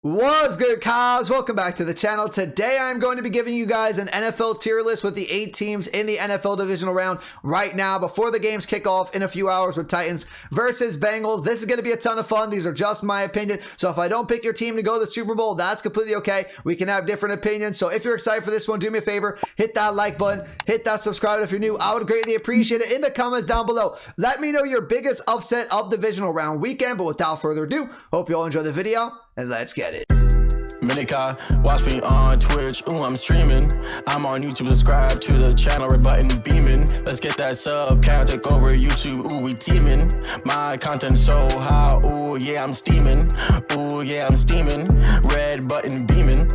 What's good, cows? Welcome back to the channel. Today I'm going to be giving you guys an NFL tier list with the 8 teams in the NFL divisional round right now before the games kick off in a few hours with Titans versus Bengals. This is going to be a ton of fun. These are just my opinion. So if I don't pick your team to go to the Super Bowl, that's completely okay. We can have different opinions. So if you're excited for this one, do me a favor, hit that like button, hit that subscribe if you're new. I would greatly appreciate it in the comments down below. Let me know your biggest upset of divisional round weekend. But without further ado, hope you all enjoy the video and let's get it. Minika, watch me on Twitch, ooh, I'm streaming. I'm on YouTube, subscribe to the channel, red button beaming. Let's get that sub count, take over YouTube, ooh, we teaming. My content so hot, ooh, yeah, I'm steaming. Ooh, yeah, I'm steaming. Red button beaming.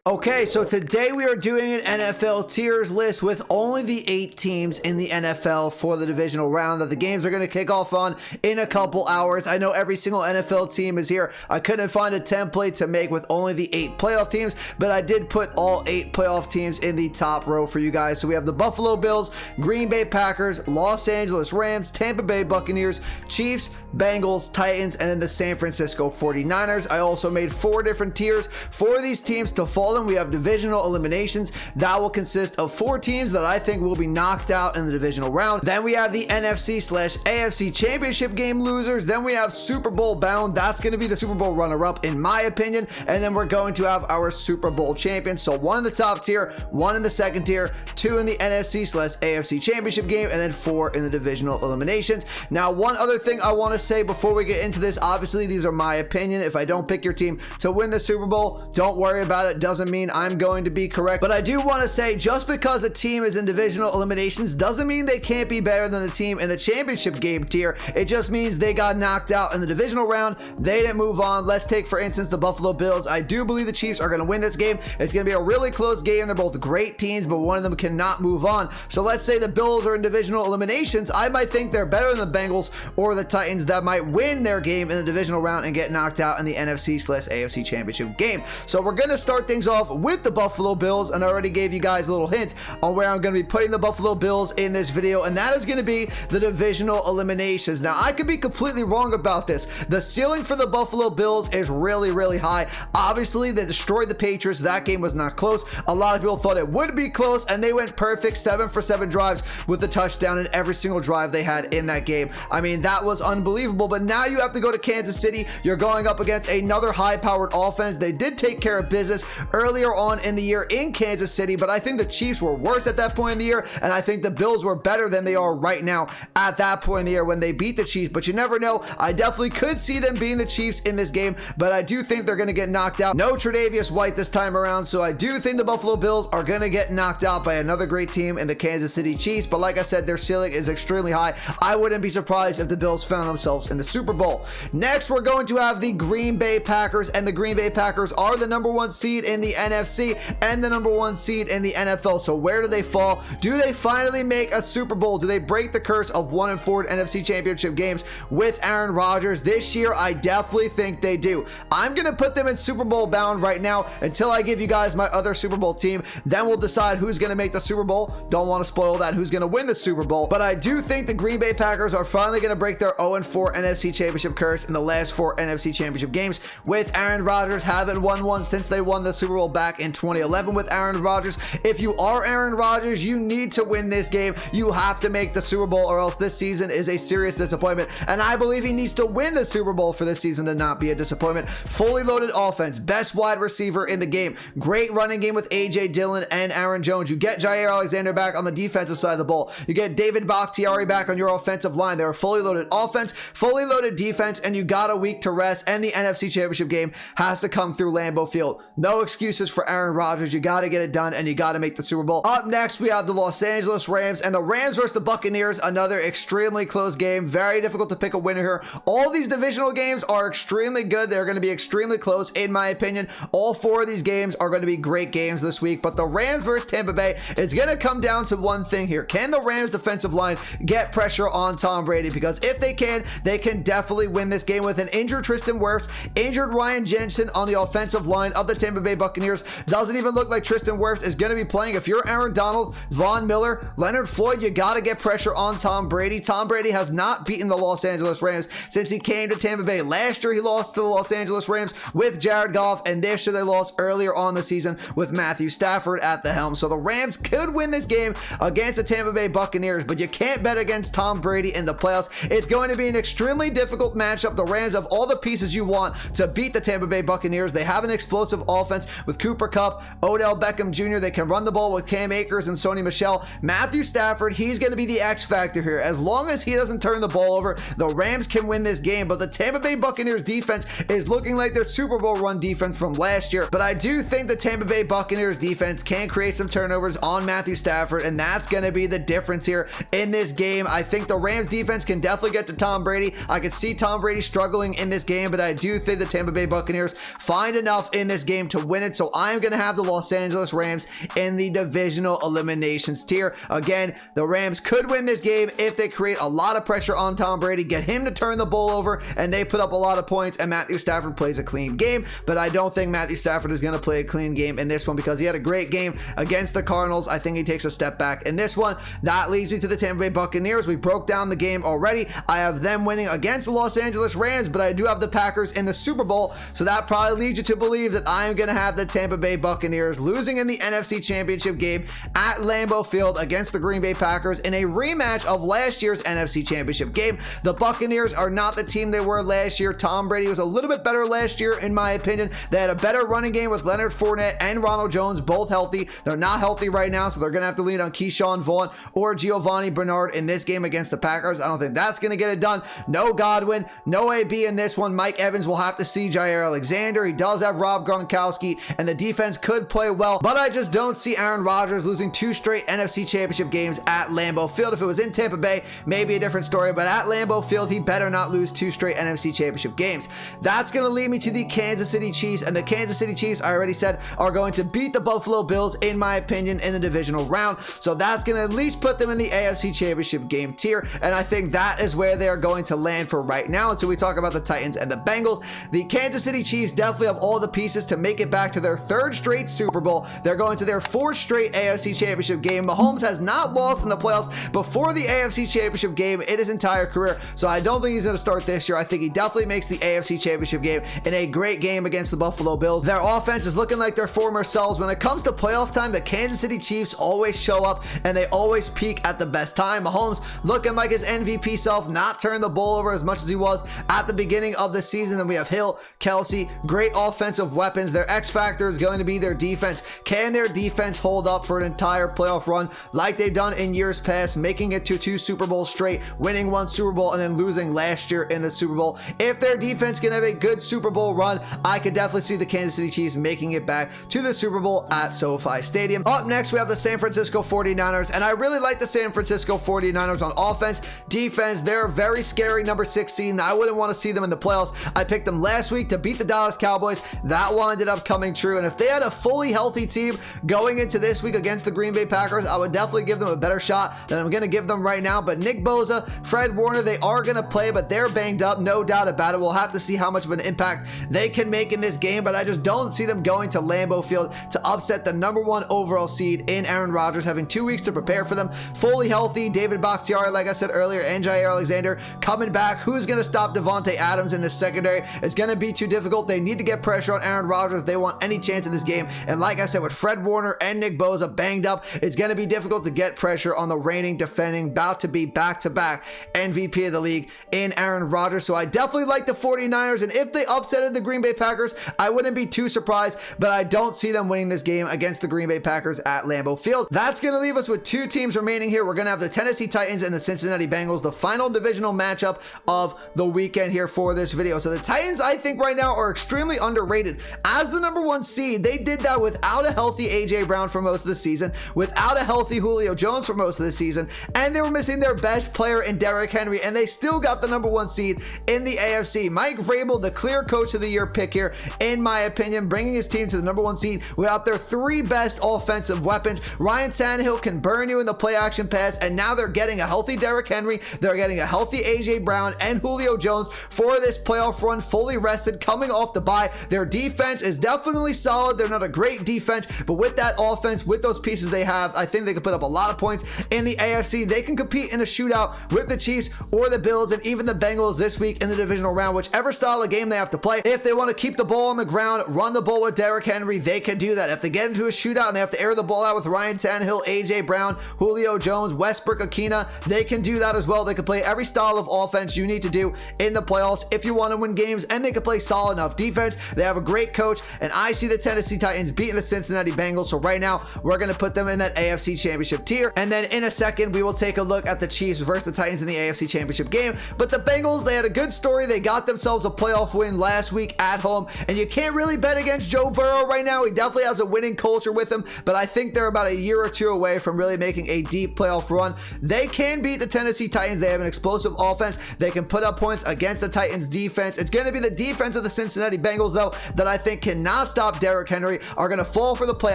Okay, so today we are doing an NFL tiers list with only the 8 teams in the NFL for the divisional round that the games are going to kick off on in a couple hours. I know every single NFL team is here. I couldn't find a template to make with only the 8 playoff teams, but I did put all 8 playoff teams in the top row for you guys. So we have the Buffalo Bills, Green Bay Packers, Los Angeles Rams, Tampa Bay Buccaneers, Chiefs, Bengals, Titans, and then the San Francisco 49ers. I also made 4 different tiers for these teams to fall. We have divisional eliminations that will consist of 4 teams that I think will be knocked out in the divisional round. Then we have the NFC/AFC championship game losers. Then we have Super Bowl bound. That's going to be the Super Bowl runner-up in my opinion. And then we're going to have our Super Bowl champions. So 1 in the top tier, 1 in the second tier, 2 in the NFC/AFC championship game, and then 4 in the divisional eliminations. Now, one other thing I want to say before we get into this, obviously these are my opinion. If I don't pick your team to win the Super Bowl, don't worry about it. Doesn't mean I'm going to be correct, but I do want to say just because a team is in divisional eliminations doesn't mean they can't be better than the team in the championship game tier. It just means they got knocked out in the divisional round. They didn't move on. Let's take for instance the Buffalo Bills. I do believe the Chiefs are going to win this game. It's going to be a really close game. They're both great teams, but one of them cannot move on. So let's say the Bills are in divisional eliminations. I might think they're better than the Bengals or the Titans that might win their game in the divisional round and get knocked out in the NFC/AFC championship game. So we're going to start things off with the Buffalo Bills, and I already gave you guys a little hint on where I'm going to be putting the Buffalo Bills in this video, and that is going to be the divisional eliminations. Now, I could be completely wrong about this. The ceiling for the Buffalo Bills is really high. Obviously, they destroyed the Patriots. That game was not close. A lot of people thought it would be close, and they went perfect 7 for 7 drives with a touchdown in every single drive they had in that game. I mean, that was unbelievable, but now you have to go to Kansas City. You're going up against another high-powered offense. They did take care of business earlier on in the year in Kansas City, but I think the Chiefs were worse at that point in the year, and I think the Bills were better than they are right now at that point in the year when they beat the Chiefs. But you never know. I definitely could see them being the Chiefs in this game, but I do think they're going to get knocked out. No Tre'Davious White this time around, so I do think the Buffalo Bills are going to get knocked out by another great team in the Kansas City Chiefs, but like I said, their ceiling is extremely high. I wouldn't be surprised if the Bills found themselves in the Super Bowl. Next, we're going to have the Green Bay Packers, and the Green Bay Packers are the #1 seed in the NFC and the #1 seed in the NFL. So where do they fall? Do they finally make a Super Bowl? Do they break the curse of 1-4 NFC championship games with Aaron Rodgers this year? I definitely think they do. I'm going to put them in Super Bowl bound right now until I give you guys my other Super Bowl team. Then we'll decide who's going to make the Super Bowl. Don't want to spoil that, who's going to win the Super Bowl. But I do think the Green Bay Packers are finally going to break their 0-4 NFC championship curse in the last 4 NFC championship games with Aaron Rodgers. Haven't won one since they won the Super Bowl back in 2011 with Aaron Rodgers. If you are Aaron Rodgers, you need to win this game. You have to make the Super Bowl, or else this season is a serious disappointment, and I believe he needs to win the Super Bowl for this season to not be a disappointment. Fully loaded offense, best wide receiver in the game, great running game with A.J. Dillon and Aaron Jones. You get Jair Alexander back on the defensive side of the ball. You get David Bakhtiari back on your offensive line. They're a fully loaded offense, fully loaded defense, and you got a week to rest, and the NFC Championship game has to come through Lambeau Field. No excuses for Aaron Rodgers. You got to get it done, and you got to make the Super Bowl. Up next, we have the Los Angeles Rams, and the Rams versus the Buccaneers. Another extremely close game. Very difficult to pick a winner here. All these divisional games are extremely good. They're going to be extremely close, in my opinion. All 4 of these games are going to be great games this week, but the Rams versus Tampa Bay, it's going to come down to one thing here. Can the Rams defensive line get pressure on Tom Brady? Because if they can definitely win this game with an injured Tristan Wirfs, injured Ryan Jensen on the offensive line of the Tampa Bay Buccaneers. Buccaneers. Doesn't even look like Tristan Wirfs is going to be playing. If you're Aaron Donald, Von Miller, Leonard Floyd, you got to get pressure on Tom Brady. Tom Brady has not beaten the Los Angeles Rams since he came to Tampa Bay. Last year, he lost to the Los Angeles Rams with Jared Goff, and this year they lost earlier on the season with Matthew Stafford at the helm. So the Rams could win this game against the Tampa Bay Buccaneers, but you can't bet against Tom Brady in the playoffs. It's going to be an extremely difficult matchup. The Rams have all the pieces you want to beat the Tampa Bay Buccaneers. They have an explosive offense with Cooper Kupp, Odell Beckham Jr. They can run the ball with Cam Akers and Sony Michel. Matthew Stafford, he's going to be the X factor here. As long as he doesn't turn the ball over, the Rams can win this game. But the Tampa Bay Buccaneers defense is looking like their Super Bowl run defense from last year. But I do think the Tampa Bay Buccaneers defense can create some turnovers on Matthew Stafford, and that's going to be the difference here in this game. I think the Rams defense can definitely get to Tom Brady. I could see Tom Brady struggling in this game, but I do think the Tampa Bay Buccaneers find enough in this game to win it. So I'm going to have the Los Angeles Rams in the divisional eliminations tier. Again, the Rams could win this game if they create a lot of pressure on Tom Brady, get him to turn the ball over, and they put up a lot of points, and Matthew Stafford plays a clean game. But I don't think Matthew Stafford is going to play a clean game in this one because he had a great game against the Cardinals. I think he takes a step back in this one. That leads me to the Tampa Bay Buccaneers. We broke down the game already. I have them winning against the Los Angeles Rams, but I do have the Packers in the Super Bowl, so that probably leads you to believe that I am going to have the Tampa Bay Buccaneers losing in the NFC Championship game at Lambeau Field against the Green Bay Packers in a rematch of last year's NFC Championship game. The Buccaneers are not the team they were last year. Tom Brady was a little bit better last year, in my opinion. They had a better running game with Leonard Fournette and Ronald Jones, both healthy. They're not healthy right now, so they're going to have to lean on Keyshawn Vaughn or Giovanni Bernard in this game against the Packers. I don't think that's going to get it done. No Godwin, no AB in this one. Mike Evans will have to see Jair Alexander. He does have Rob Gronkowski, and the defense could play well, but I just don't see Aaron Rodgers losing 2 straight NFC Championship games at Lambeau Field. If it was in Tampa Bay, maybe a different story, but at Lambeau Field, he better not lose 2 straight NFC Championship games. That's going to lead me to the Kansas City Chiefs, and the Kansas City Chiefs, I already said, are going to beat the Buffalo Bills, in my opinion, in the divisional round. So that's going to at least put them in the AFC Championship game tier, and I think that is where they are going to land for right now until we talk about the Titans and the Bengals. The Kansas City Chiefs definitely have all the pieces to make it back to their 3rd straight Super Bowl. They're going to their 4th straight AFC Championship game. Mahomes has not lost in the playoffs before the AFC Championship game in his entire career, so I don't think he's going to start this year. I think he definitely makes the AFC Championship game in a great game against the Buffalo Bills. Their offense is looking like their former selves. When it comes to playoff time, the Kansas City Chiefs always show up, and they always peak at the best time. Mahomes looking like his MVP self, not turning the ball over as much as he was at the beginning of the season. Then we have Hill, Kelsey, great offensive weapons. Their X factor is going to be their defense. Can their defense hold up for an entire playoff run like they've done in years past, making it to 2 Super Bowls straight, winning 1 Super Bowl, and then losing last year in the Super Bowl? If their defense can have a good Super Bowl run, I could definitely see the Kansas City Chiefs making it back to the Super Bowl at SoFi Stadium. Up next, we have the San Francisco 49ers, and I really like the San Francisco 49ers on offense. Defense, they're a very scary number 6 seed, and I wouldn't want to see them in the playoffs. I picked them last week to beat the Dallas Cowboys. That one ended up coming true, and if they had a fully healthy team going into this week against the Green Bay Packers, I would definitely give them a better shot than I'm going to give them right now. But Nick Bosa, Fred Warner, they are going to play, but they're banged up, no doubt about it. We'll have to see how much of an impact they can make in this game, but I just don't see them going to Lambeau Field to upset the number 1 overall seed in Aaron Rodgers, having 2 weeks to prepare for them. Fully healthy, David Bakhtiari, like I said earlier, and Jair Alexander coming back. Who's going to stop Devontae Adams in the secondary? It's going to be too difficult. They need to get pressure on Aaron Rodgers if they want any chance in this game. And like I said, with Fred Warner and Nick Bosa banged up, it's going to be difficult to get pressure on the reigning, defending, about to be back-to-back MVP of the league in Aaron Rodgers. So I definitely like the 49ers, and if they upsetted the Green Bay Packers, I wouldn't be too surprised, but I don't see them winning this game against the Green Bay Packers at Lambeau Field. That's going to leave us with 2 teams remaining here. We're going to have the Tennessee Titans and the Cincinnati Bengals, the final divisional matchup of the weekend here for this video. So the Titans, I think right now, are extremely underrated. As the number 1 seed, they did that without a healthy AJ Brown for most of the season, without a healthy Julio Jones for most of the season, and they were missing their best player in Derrick Henry, and they still got the number 1 seed in the AFC. Mike Vrabel, the clear coach of the year pick here, in my opinion, bringing his team to the number 1 seed without their 3 best offensive weapons. Ryan Tannehill can burn you in the play action pass, and now they're getting a healthy Derrick Henry, they're getting a healthy AJ Brown and Julio Jones for this playoff run, fully rested, coming off the bye. Their defense is definitely decently solid. They're not a great defense, but with that offense, with those pieces they have, I think they can put up a lot of points in the AFC. They can compete in a shootout with the Chiefs or the Bills and even the Bengals this week in the divisional round, whichever style of game they have to play. If they want to keep the ball on the ground, run the ball with Derrick Henry, they can do that. If they get into a shootout and they have to air the ball out with Ryan Tannehill, AJ Brown, Julio Jones, Westbrook Akina, they can do that as well. They can play every style of offense you need to do in the playoffs if you want to win games, and they can play solid enough defense. They have a great coach, and I see the Tennessee Titans beating the Cincinnati Bengals. So right now, we're going to put them in that AFC Championship tier, and then in a second, we will take a look at the Chiefs versus the Titans in the AFC Championship game. But the Bengals, they had a good story. They got themselves a playoff win last week at home, and you can't really bet against Joe Burrow right now. He definitely has a winning culture with him, but I think they're about a year or two away from really making a deep playoff run. They can beat the Tennessee Titans. They have an explosive offense. They can put up points against the Titans defense. It's going to be the defense of the Cincinnati Bengals, though, that I think cannot stop Derrick Henry, are going to fall for the play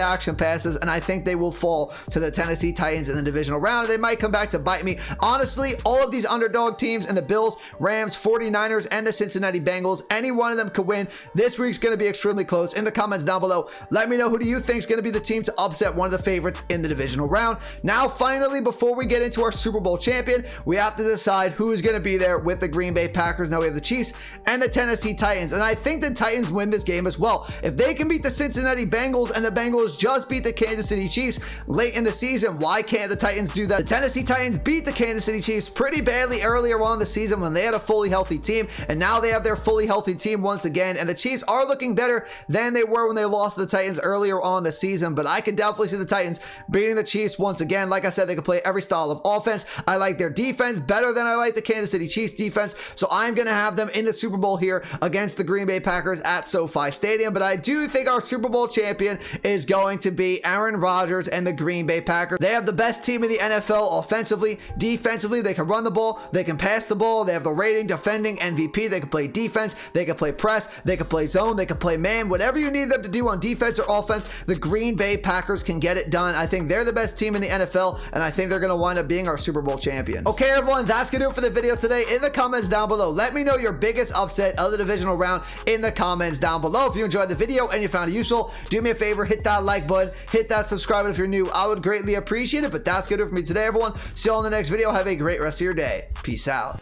action passes, and I think they will fall to the Tennessee Titans in the divisional round. They might come back to bite me. Honestly, all of these underdog teams and the Bills, Rams, 49ers, and the Cincinnati Bengals, any one of them could win. This week's going to be extremely close. In the comments down below, let me know, who do you think is going to be the team to upset one of the favorites in the divisional round. Now, finally, before we get into our Super Bowl champion, we have to decide who is going to be there with the Green Bay Packers. Now we have the Chiefs and the Tennessee Titans, and I think the Titans win this game as well. If they can beat the Cincinnati Bengals and the Bengals just beat the Kansas City Chiefs late in the season, why can't the Titans do that? The Tennessee Titans beat the Kansas City Chiefs pretty badly earlier on in the season when they had a fully healthy team, and now they have their fully healthy team once again, and the Chiefs are looking better than they were when they lost to the Titans earlier on the season. But I can definitely see the Titans beating the Chiefs once again. Like I said, they can play every style of offense. I like their defense better than I like the Kansas City Chiefs defense, so I'm going to have them in the Super Bowl here against the Green Bay Packers at SoFi Stadium. But I do think our Super Bowl champion is going to be Aaron Rodgers and the Green Bay Packers. They have the best team in the NFL offensively. Defensively, they can run the ball, they can pass the ball, they have the rating, defending MVP, they can play defense, they can play press, they can play zone, they can play man, whatever you need them to do on defense or offense, the Green Bay Packers can get it done. I think they're the best team in the NFL, and I think they're going to wind up being our Super Bowl champion. Okay, everyone, that's going to do it for the video today. In the comments down below, let me know your biggest upset of the divisional round in the comments down below. If you enjoyed the video and you found it useful, do me a favor, hit that like button, hit that subscribe button if you're new. I would greatly appreciate it. But that's going to do it for me today, everyone. See you all in the next video. Have a great rest of your day. Peace out.